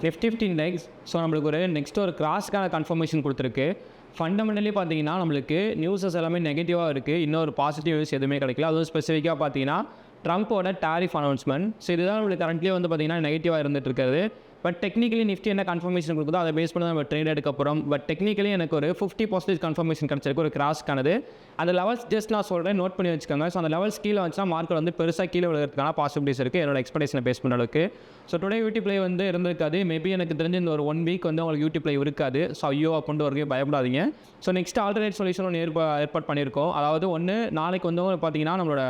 Nifty 15 index so நம்மளுக்கு ஒரு next ஒரு கிராஸ்க்கான கன்ஃபர்மேஷன் கொடுத்துருக்கு. ஃபண்டமெண்டலி பார்த்தீங்கன்னா நம்மளுக்கு நியூஸஸ் எல்லாமே நெகட்டிவாக இருக்குது. இன்னொரு பாசிட்டிவ் நியூஸ் எதுவுமே கிடைக்கல. அதுவும் ஸ்பெசிஃபிக்காக பார்த்தீங்கன்னா ட்ரம்ப்போட டாரிஃப் அனௌன்ஸ்மெண்ட். ஸோ இதுதான் நம்மளுக்கு கரண்ட்லி வந்து பார்த்தீங்கன்னா நெகட்டிவாக இருந்துட்டு இருக்காது. பட் டெக்னிக்கலி நிஃப்டி என்ன கன்ஃபர்மேஷன் கொடுக்குதோ அதை பேஸ் பண்ணி நம்ம ட்ரேட் எடுக்கப்புறம். பட் டெக்னிக்கலி எனக்கு ஒரு 50% கன்ஃபர்மேஷன் கிடச்சிருக்கு ஒரு கிராஸ்க்கானது. அந்த லெவல்ஸ் ஜஸ்ட் நான் சொல்கிறேன், நோட் பண்ணி வச்சுக்கோங்க. ஸோ அந்த லெவல்ஸ் கீழே வந்துச்சுன்னா மார்க்கெட் வந்து பெருசாக கீழே விழுகிறதுக்கான பாசிபிலிட்டிஸ் இருக்குது என்னோட எக்ஸ்பெக்டேஷனை பேஸ் பண்ண அளவுக்கு. ஸோ டுடே யூடியூப் லைவ் வந்து இருந்திருக்காது. மேபி எனக்கு தெரிஞ்ச இந்த ஒரு 1 வீக் வந்து உங்களுக்கு யூடியூப் லைவ் இருக்காது. ஸோ ஐயோ கொண்டு வரவே பயப்படாதீங்க. ஸோ நெக்ஸ்ட் ஆல்டர்னேட் சொல்யூஷன் ஒன்று ஏற்பாடு பண்ணியிருக்கோம். அதாவது ஒன்று நாளைக்கு வந்து பார்த்தீங்கன்னா நம்மளோட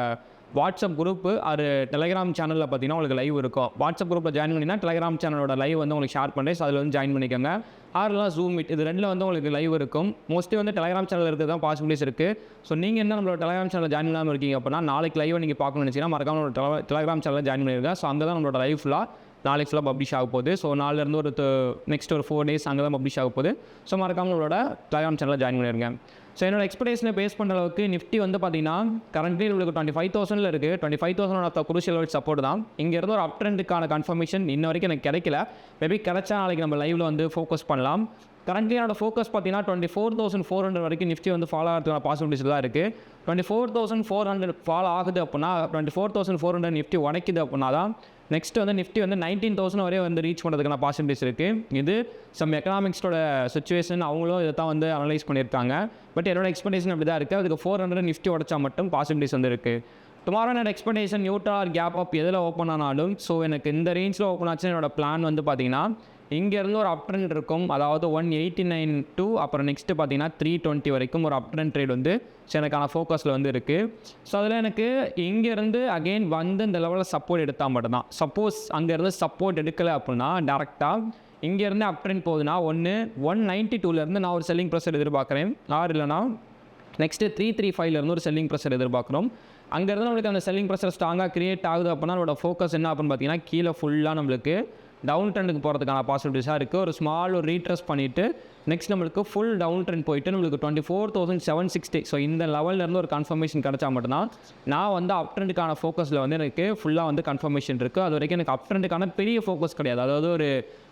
வாட்ஸ்அப் குரூப்பு அது டெலிகிராம் சேனலில் பார்த்தீங்கன்னா உங்களுக்கு லைவ் இருக்கும். வாட்ஸ்அப் குரூப்பில் ஜாயின் பண்ணிங்கன்னா டெலிகிராம் சேனலோட லைவ் வந்து உங்களுக்கு ஷேர் பண்ணுறேன். ஸோ அதில் வந்து ஜாயின் பண்ணிக்கோங்க. ஆறுலாம் ஜூம் மீட் இது ரெண்டில் வந்து உங்களுக்கு லைவ் இருக்கும். மோஸ்ட்லி வந்து டெலிகிராம் சேனல் இருக்கிறது தான் பாசிபிலிட்டிஸ் இருக்குது. ஸோ நீங்கள் என்ன நம்மளோட டெலிகிராம் சேனலில் ஜாயின் பண்ணாமல் இருக்கீங்க அப்படின்னா நாளைக்கு லைவை நீங்கள் பார்க்கணும்னு நினச்சிங்கன்னா மறக்காம நம்மளோட டெலிகிராம் சேனலில் ஜாயின் பண்ணிடுங்க. ஸோ அங்கே தான் நம்மளோட லைவ் நாளைக்கு ஃபுல்லாக பப்ளிஷ் ஆக போகுது. ஸோ நாளிலேருந்து ஒரு நெக்ஸ்ட் ஒரு 4 days அங்கே தான் பப்ளிஷ் ஆக போகுது. ஸோ மறக்காம நம்மளோட டெலிகிராம் சேனலில் ஜாயின் பண்ணிடுங்க. ஸோ என்னோட எக்ஸ்பெக்டேஷனை பேஸ் பண்ணுற அளவுக்கு நிஃப்டி வந்து பார்த்தீங்கன்னா கரண்ட்லி உங்களுக்கு 25,000 இருக்குது. 25,000 குரூஷியல் லெவல் சப்போர்ட் தான். இங்கேருந்து ஒரு அப் ட்ரெண்டுக்கான கன்ஃபர்மேஷன் இன்ன வரைக்கும் எனக்கு கிடைக்கல. மேபி கிடைச்சா நாளைக்கு நம்ம லைவில் வந்து ஃபோக்கஸ் பண்ணலாம். கரண்ட்லி என்னோட ஃபோக்கஸ் பார்த்தீங்கன்னா 24,400 வரைக்கும் நிஃப்டி வந்து ஃபாலோ ஆகிறதுக்கான பாசிபிலிட்டிஸ் தான் இருக்குது. 24,400 ஃபாலோ ஆகுது அப்படின்னா 24,400 நிஃப்டி உடைக்குது அப்படின்னா தான் நெக்ஸ்ட் வந்து நிஃப்டி வந்து 19,000 வரையே வந்து ரீச் பண்ணுறதுக்கான பாசிபிலிட்டிஸ் இருக்குது. இது சம் எக்கனாமிக்ஸோட சுச்சுவேஷன் அவங்களும் இதை தான் வந்து அனலைஸ் பண்ணியிருக்காங்க. பட் என்னோட எக்ஸ்பெக்டேஷன் அப்படி தான் இருக்குது. அதுக்கு 400 நிஃப்டி உடைச்சா மட்டும் பாசிபிலிட்டிஸ் வந்து இருக்குது. டுமாரோ என்னோட expectation neutral or gap up எதில் ஓப்பன் ஆனாலும் ஸோ எனக்கு இந்த ரேஞ்சில் ஓப்பன் ஆச்சுன்னு என்னோட பிளான் வந்து பார்த்தீங்கன்னா இங்கேருந்து ஒரு அப் ட்ரெண்ட் இருக்கும். அதாவது 189 to அப்புறம் நெக்ஸ்ட்டு பார்த்தீங்கன்னா 320 வரைக்கும் ஒரு அப் ட்ரெண்ட் ட்ரேட் வந்து ஸோ எனக்கான ஃபோக்கஸில் வந்து இருக்குது. ஸோ அதில் எனக்கு இங்கேருந்து அகெயின் வந்து இந்த லெவலில் சப்போர்ட் எடுத்தால் மட்டும்தான். சப்போஸ் அங்கேருந்து சப்போர்ட் எடுக்கலை அப்படின்னா டேரெக்டாக இங்கேருந்து அப் ட்ரெண்ட் போகுதுன்னா 192லேருந்து நான் ஒரு செல்லிங் ப்ரெஷர் எதிர்பார்க்குறேன். ஆர் இல்லைனா நெக்ஸ்ட்டு 335லேருந்து ஒரு செல்லிங் ப்ரெஷர் எதிர்பார்க்குறோம். அங்கேருந்து நம்மளுக்கு அந்த செல்லிங் ப்ரெஷர் ஸ்ட்ராங்காக க்ரியேட் ஆகுது அப்படின்னா நம்மளோட ஃபோக்கஸ் என்ன அப்படின்னு பார்த்தீங்கன்னா கீழே ஃபுல்லாக நம்மளுக்கு டவுன் ட்ரெண்டுக்கு போகிறதுக்கான பாசிபிலிட்டிஸாக இருக்குது. ஒரு ஸ்மால் ஒரு ரீட்ரெஸ் பண்ணிவிட்டு நெக்ஸ்ட் நம்மளுக்கு ஃபுல் டவுன் ட்ரெண்ட் போயிட்டு நம்மளுக்கு 24,760 ஸோ இந்த லெவல்லேருந்து ஒரு கன்ஃபர்மேஷன் கிடச்சா மட்டும்தான் நான் வந்து அப் ட்ரெண்டுக்கான ஃபோக்கஸில் வந்து எனக்கு ஃபுல்லாக வந்து கன்ஃபர்மேஷன் இருக்குது. அது வரைக்கும் எனக்கு அப் ட்ரெண்டுக்கான பெரிய ஃபோக்கஸ் கிடையாது. அதாவது ஒரு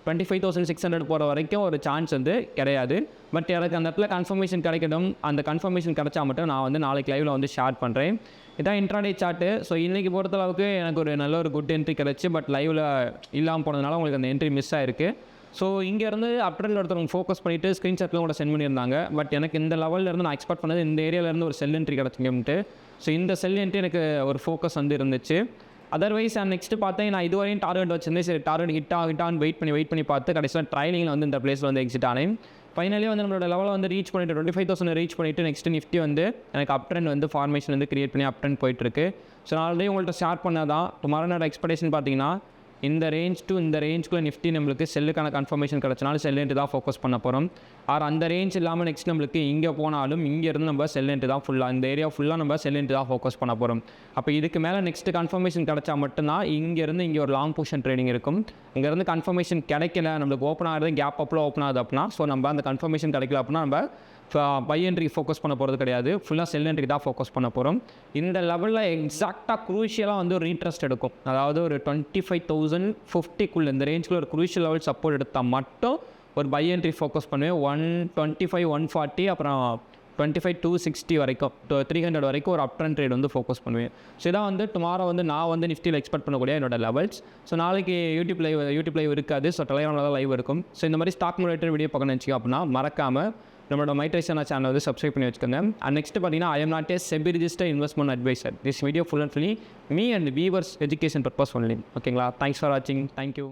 25,600 போகிற வரைக்கும் ஒரு சான்ஸ் வந்து கிடையாது. பட் எனக்கு அந்த இடத்துல கன்ஃபர்மேஷன் கிடைக்கணும். அந்த கன்ஃபர்மேஷன் கிடைச்சா மட்டும் நான் வந்து நாளைக்கு லைவில் வந்து ஷேர் பண்ணுறேன். இதான் இன்ட்ராடே சார்ட்டு. ஸோ இன்றைக்கி பொறுத்தளவுக்கு எனக்கு ஒரு நல்ல ஒரு குட் என்ட்ரி கிடச்சி. பட் லைவில் இல்லாமல் போனதுனால உங்களுக்கு அந்த என்ட்ரி மிஸ் ஆகிருக்கு. ஸோ இங்கேருந்து அப் ட்ரெண்டில் ஒருத்தவங்க ஃபோக்கஸ் பண்ணிவிட்டு ஸ்க்ரீன்ஷாட்லாம் கூட சென்ட் பண்ணியிருந்தாங்க. பட் எனக்கு இந்த லெவலில் நான் எக்ஸ்பெக்ட் பண்ணது இந்த ஏரியாவிலேருந்து ஒரு செல் என்ட்ரி கிடச்சிங்கன்ட்டு. ஸோ இந்த செல் என்ட்ரி எனக்கு ஒரு ஃபோக்கஸ் வந்து இருந்துச்சு. அதர்வைஸ் நெக்ஸ்ட்டு பார்த்தேன் நான் இதுவரையும் டார்கெட் வச்சிருந்தேன். சரி டார்கெட் ஹிட்டான்னு வெயிட் பண்ணி பார்த்து கடைசியில் ட்ரைனிங்கில் வந்து இந்த பிளேஸில் வந்து எக்ஸிட் ஆனேன். ஃபைனலி வந்து நம்மளோட லெவலில் வந்து ரீச் பண்ணிவிட்டு 25,000 ரீச் பண்ணிவிட்டு நெக்ஸ்ட்டு நிஃப்டி வந்து எனக்கு அப் ட்ரெண்ட் வந்து ஃபார்மேஷன் வந்து கிரியேட் பண்ணி அப் ட்ரெண்ட் போயிட்டுருக்கு. ஸோ நான் ஆல்ரெடி உங்கள்கிட்ட ஷேர் பண்ணதான் டுமாரோ என்னோட எக்ஸ்பெக்டேஷன் பார்த்தீங்கன்னா இந்த ரேஞ்ச் டு இந்த ரேஞ்சுக்குள்ளே நிஃப்டி நம்மளுக்கு செல்லுக்கான கன்ஃபர்மேஷன் கிடச்சினாலும் செல்லுன்ட்டு தான் ஃபோக்கஸ் பண்ண போகிறோம். ஆர் அந்த ரேஞ்ச் இல்லாமல் நெக்ஸ்ட் நம்மளுக்கு இங்கே போனாலும் இங்கேருந்து நம்ம செல்லுன்ட்டு தான் ஃபுல்லாக இந்த ஏரியா ஃபுல்லாக நம்ம செல்லுன்ட்டு தான் ஃபோக்கஸ் பண்ண போகிறோம். அப்போ இதுக்கு மேலே நெக்ஸ்ட்டு கன்ஃபர்மேஷன் கிடச்சா மட்டும்தான் இங்கேருந்து இங்கே ஒரு லாங் பொசிஷன் ட்ரேடிங் இருக்கும். இங்கேருந்து கன்ஃபர்மேஷன் கிடைக்கல நம்மளுக்கு ஓப்பன் ஆகிறது கேப் அப்பில் ஓப்பன் ஆகுது அப்படின்னா ஸோ நம்ம அந்த கன்ஃபர்மேஷன் கிடைக்கல அப்படின்னா நம்ம பை என்ட்ரிக்கு ஃபோக்கஸ் பண்ண போகிறது கிடையாது. ஃபுல்லாக செல் என்ட்ரிக்கு தான் ஃபோக்கஸ் பண்ண போகிறோம். இந்த லெவலில் எக்ஸாக்டாக க்ரூஷியலாக வந்து ஒரு ரீட்ரஸ்ட் எடுக்கும். அதாவது ஒரு 25,050 இந்த ரேஞ்சுக்குள்ள ஒரு க்ரூஷியல் லெவல் சப்போர்ட் எடுத்தால் மட்டும் ஒரு பை என்ட்ரி ஃபோக்கஸ் பண்ணுவேன். 125, 140 அப்புறம் 25,260 வரைக்கும் 300 வரைக்கும் ஒரு அப் ட்ரெண்ட் ட்ரேட் வந்து ஃபோக்கஸ் பண்ணுவேன். ஸோ இதான் வந்து டுமாரோ வந்து நான் வந்து நிஃப்டியில் எக்ஸ்பெக்ட் பண்ணக்கூடிய என்னோட லெவல்ஸ். ஸோ நாளைக்கு யூடியூப் லைவ் இருக்காது. ஸோ டெலிகிராமில் தான் லைவ் இருக்கும். ஸோ இந்த மாதிரி ஸ்டாக் ரிலேட்டட் வீடியோ பார்க்கணும்னு வச்சுக்கோ அப்படின்னா மறக்காமல் நம்மளோட மைட்ரேஷனா சேனல் வந்து சப்ஸ்கிரைப் பண்ணி வச்சுக்கோங்க. அண்ட் நெக்ஸ்ட் பார்த்தீங்கன்னா I am not a SEBI registered investment advisor. This video full and fully me and viewers education purpose only. ஓகேங்களா? தேங்க்ஸ் ஃபார் வாட்சிங். தேங்க்யூ.